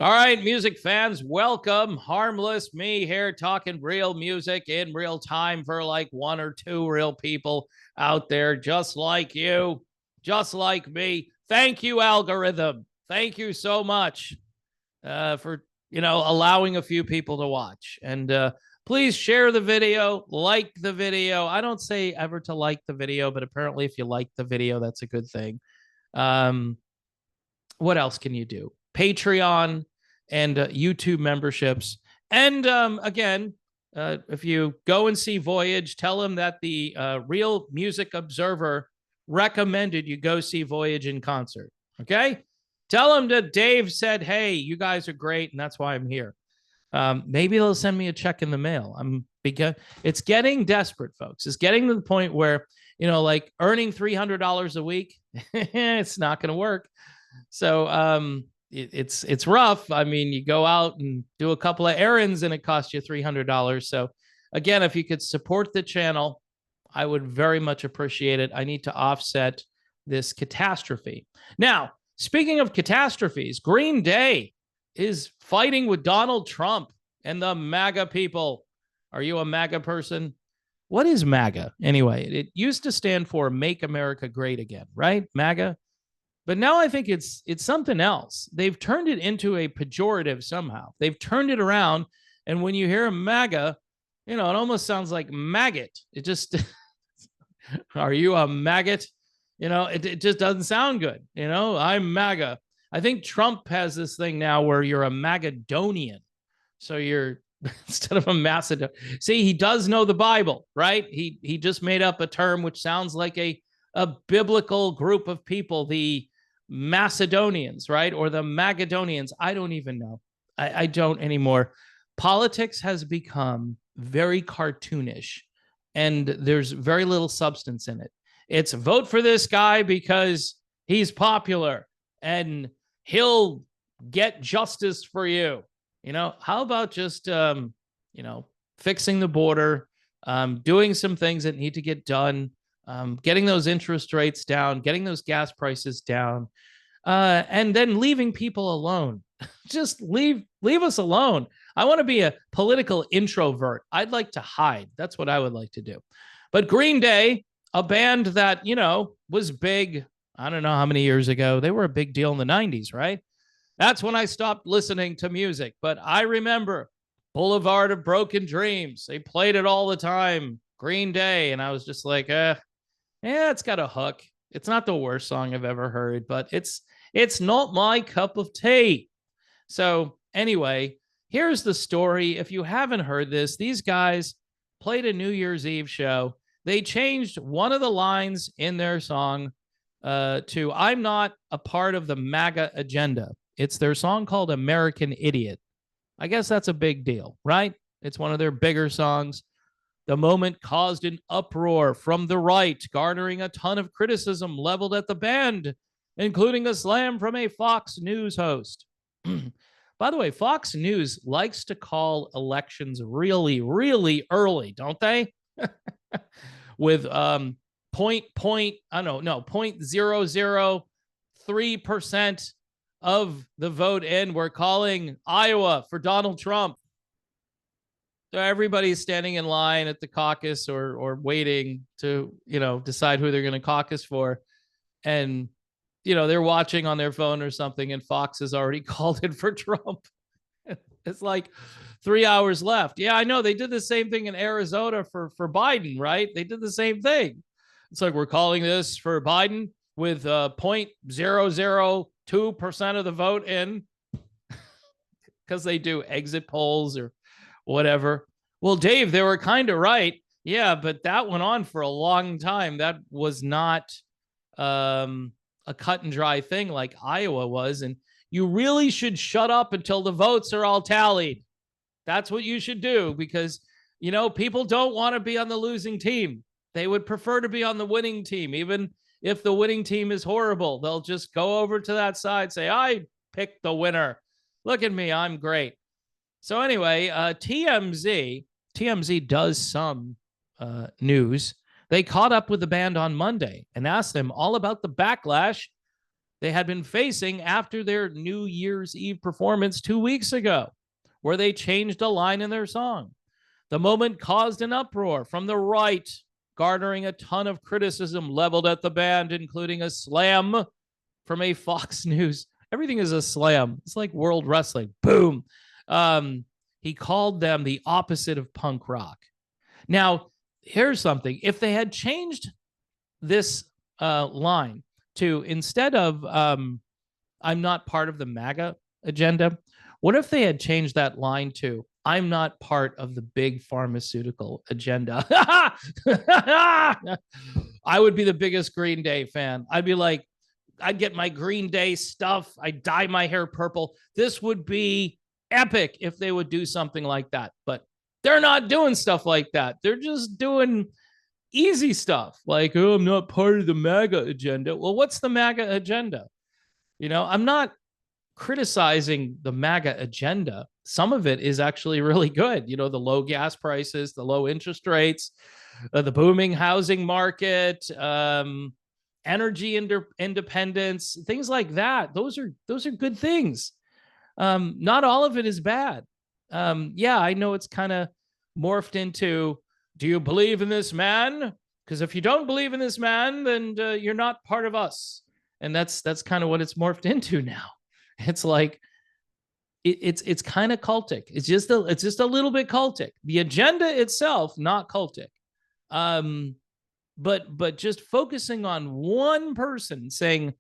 All right, music fans, welcome. Harmless, me here talking real music in real time for like one or two real people out there just like you, just like me. Thank you, algorithm. Thank you so much for allowing a few people to watch. And please share the video, like the video. I don't say ever to like the video, but apparently, if you like the video, that's a good thing. Um, what else can you do? Patreon and YouTube memberships. And again, if you go and see Voyage, tell them that the Real Music Observer recommended you go see Voyage in concert. Okay? Tell them that Dave said, hey, you guys are great, and that's why I'm here. Maybe they'll send me a check in the mail. It's getting desperate, folks. It's getting to the point where, like earning $300 a week, it's not going to work. So it's rough. I mean, you go out and do a couple of errands and it costs you $300. So again, if you could support the channel, I would very much appreciate it. I need to offset this catastrophe. Now, speaking of catastrophes, Green Day is fighting with Donald Trump and the MAGA people. Are you a MAGA person? What is MAGA anyway? It used to stand for Make America Great Again, right? MAGA. But now I think it's something else. They've turned it into a pejorative somehow. They've turned it around. And when you hear MAGA, it almost sounds like maggot. It just, are you a maggot? It just doesn't sound good. I'm MAGA. I think Trump has this thing now where you're a Magadonian. So you're, instead of a Macedonian. See, he does know the Bible, right? He just made up a term which sounds like a biblical group of people, the Macedonians, right? Or the Magadonians. I don't even know. I don't anymore. Politics has become very cartoonish and there's very little substance in it. It's vote for this guy because he's popular and he'll get justice for you. How about just, fixing the border, doing some things that need to get done, getting those interest rates down, getting those gas prices down, and then leaving people alone. Just leave us alone. I want to be a political introvert. I'd like to hide. That's what I would like to do. But Green Day, a band that, was big, I don't know how many years ago. They were a big deal in the 90s, right? That's when I stopped listening to music. But I remember Boulevard of Broken Dreams. They played it all the time. Green Day. And I was just like, it's got a hook. It's not the worst song I've ever heard, but it's not my cup of tea. So anyway, here's the story. If you haven't heard this, these guys played a New Year's Eve show. They changed one of the lines in their song to I'm not a part of the MAGA agenda. It's their song called American Idiot. I guess that's a big deal, right? It's one of their bigger songs. The moment caused an uproar from the right, garnering a ton of criticism leveled at the band, including a slam from a Fox News host. By the way, Fox News likes to call elections really, really early, don't they? With 0.003% of the vote in, we're calling Iowa for Donald Trump. So everybody's standing in line at the caucus or waiting to, decide who they're going to caucus for. And, they're watching on their phone or something, and Fox has already called it for Trump. It's like 3 hours left. Yeah, I know. They did the same thing in Arizona for Biden, right? They did the same thing. It's like, we're calling this for Biden with 0.002% of the vote in, because they do exit polls or whatever. Well, Dave, they were kind of right. Yeah, but that went on for a long time. That was not a cut and dry thing like Iowa was. And you really should shut up until the votes are all tallied. That's what you should do, because, people don't want to be on the losing team. They would prefer to be on the winning team. Even if the winning team is horrible, they'll just go over to that side, say, I picked the winner. Look at me. I'm great. So anyway, TMZ does some news. They caught up with the band on Monday and asked them all about the backlash they had been facing after their New Year's Eve performance 2 weeks ago, where they changed a line in their song. The moment caused an uproar from the right, garnering a ton of criticism leveled at the band, including a slam from a Fox News. Everything is a slam. It's like World Wrestling. Boom. He called them the opposite of punk rock. Now, here's something. If they had changed this line to, instead of I'm not part of the MAGA agenda, what if they had changed that line to I'm not part of the big pharmaceutical agenda? I would be the biggest Green Day fan. I'd be like, I'd get my Green Day stuff. I'd dye my hair purple. This would be epic if they would do something like that. But they're not doing stuff like that. They're just doing easy stuff like, oh, I'm not part of the MAGA agenda. Well, what's the MAGA agenda? You know, I'm not criticizing the MAGA agenda. Some of it is actually really good. You know, the low gas prices, the low interest rates, the booming housing market, energy independence, things like that. Those are good things. Not all of it is bad. Yeah, I know it's kind of morphed into, do you believe in this man? Because if you don't believe in this man, then you're not part of us. And that's kind of what it's morphed into now. It's like it's kind of cultic. It's just a little bit cultic. The agenda itself, not cultic. But just focusing on one person saying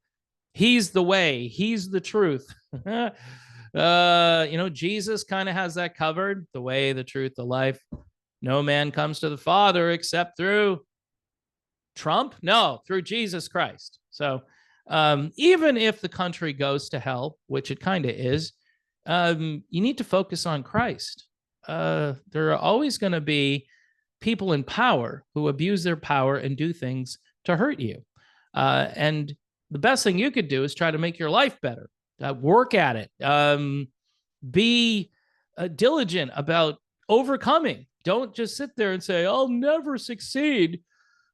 he's the way, he's the truth. You know, Jesus kind of has that covered. The way, the truth, the life. No man comes to the Father except through Trump? No, through Jesus Christ. So even if the country goes to hell, which it kind of is, you need to focus on Christ. There are always going to be people in power who abuse their power and do things to hurt you. And the best thing you could do is try to make your life better. Work at it. Be diligent about overcoming. Don't just sit there and say, I'll never succeed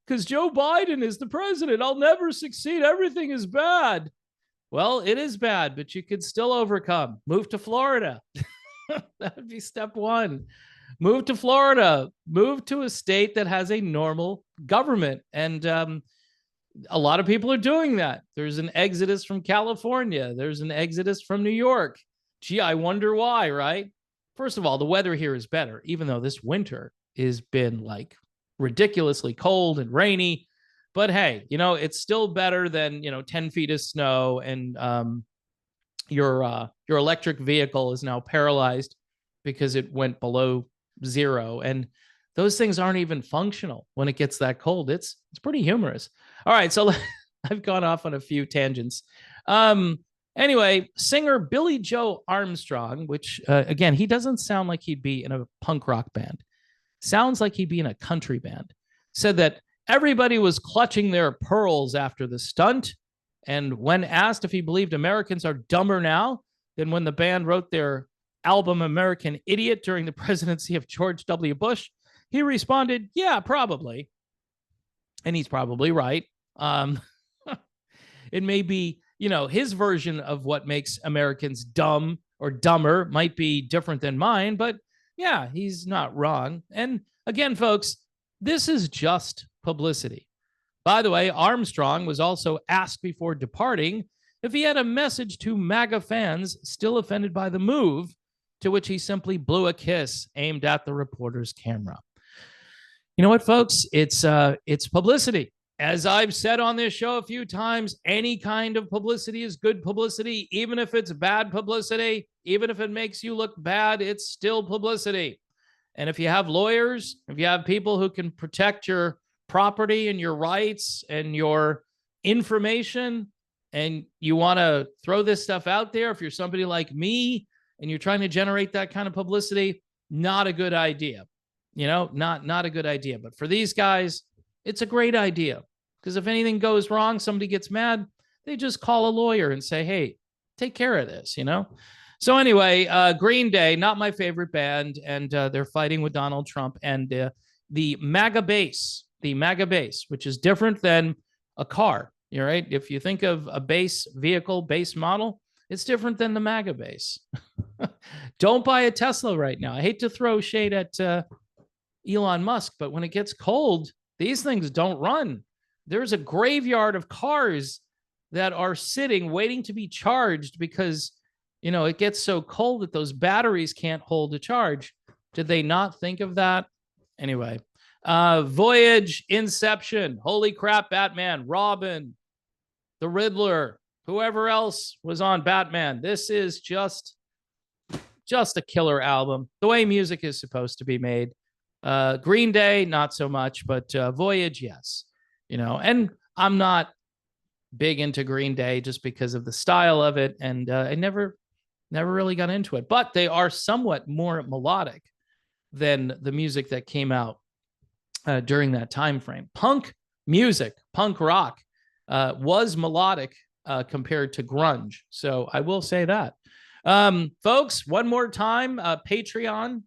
because Joe Biden is the president. I'll never succeed. Everything is bad. Well, it is bad, but you could still overcome. Move to Florida. That would be step one. Move to Florida. Move to a state that has a normal government. And a lot of people are doing that. There's an exodus from California. There's an exodus from New York. Gee, I wonder why, right? First of all, the weather here is better, even though this winter has been like ridiculously cold and rainy. But hey, you know, it's still better than, 10 feet of snow and your electric vehicle is now paralyzed because it went below zero. And those things aren't even functional when it gets that cold. It's pretty humorous. All right, so I've gone off on a few tangents. Anyway, singer Billy Joe Armstrong, which, again, he doesn't sound like he'd be in a punk rock band. Sounds like he'd be in a country band. Said that everybody was clutching their pearls after the stunt. And when asked if he believed Americans are dumber now than when the band wrote their album American Idiot during the presidency of George W. Bush, he responded, yeah, probably. And he's probably right. It may be, his version of what makes Americans dumb or dumber might be different than mine, but yeah, he's not wrong. And again, folks, this is just publicity. By the way, Armstrong was also asked before departing if he had a message to MAGA fans still offended by the move, to which he simply blew a kiss aimed at the reporter's camera. You know what, folks? It's publicity. As I've said on this show a few times, any kind of publicity is good publicity, even if it's bad publicity, even if it makes you look bad, it's still publicity. And if you have lawyers, if you have people who can protect your property and your rights and your information, and you want to throw this stuff out there, if you're somebody like me and you're trying to generate that kind of publicity, not a good idea. Not a good idea. But for these guys, it's a great idea, because if anything goes wrong, somebody gets mad, they just call a lawyer and say, hey, take care of this, So anyway, Green Day, not my favorite band, and they're fighting with Donald Trump and the MAGA base, which is different than a car. You're right. If you think of a base vehicle, base model, it's different than the MAGA base. Don't buy a Tesla right now. I hate to throw shade at Elon Musk, but when it gets cold, these things don't run. There's a graveyard of cars that are sitting waiting to be charged because, it gets so cold that those batteries can't hold a charge. Did they not think of that? Anyway, Voyage, Inception, holy crap, Batman, Robin, the Riddler, whoever else was on Batman. This is just a killer album, the way music is supposed to be made. Green Day, not so much, but Voyage, yes. And I'm not big into Green Day just because of the style of it, and I never really got into it. But they are somewhat more melodic than the music that came out during that time frame. Punk music, punk rock, was melodic compared to grunge. So I will say that. Folks, one more time, Patreon,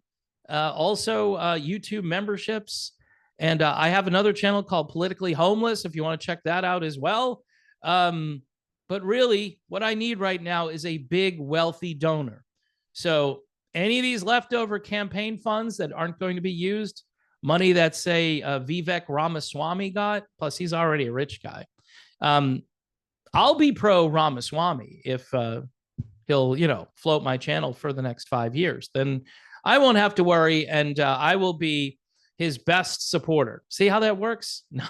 also YouTube memberships. And I have another channel called Politically Homeless if you want to check that out as well. But really, what I need right now is a big, wealthy donor. So any of these leftover campaign funds that aren't going to be used, money that, say, Vivek Ramaswamy got, plus he's already a rich guy. I'll be pro Ramaswamy if he'll, float my channel for the next 5 years. Then I won't have to worry, and I will be his best supporter. See how that works? No.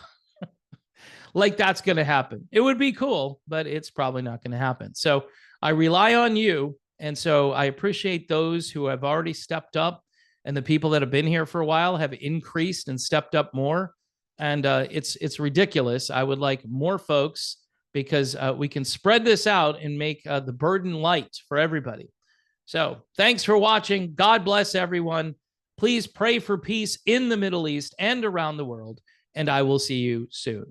Like that's going to happen. It would be cool, but it's probably not going to happen. So I rely on you. And so I appreciate those who have already stepped up, and the people that have been here for a while have increased and stepped up more. And it's ridiculous. I would like more folks because we can spread this out and make the burden light for everybody. So thanks for watching. God bless everyone. Please pray for peace in the Middle East and around the world. And I will see you soon.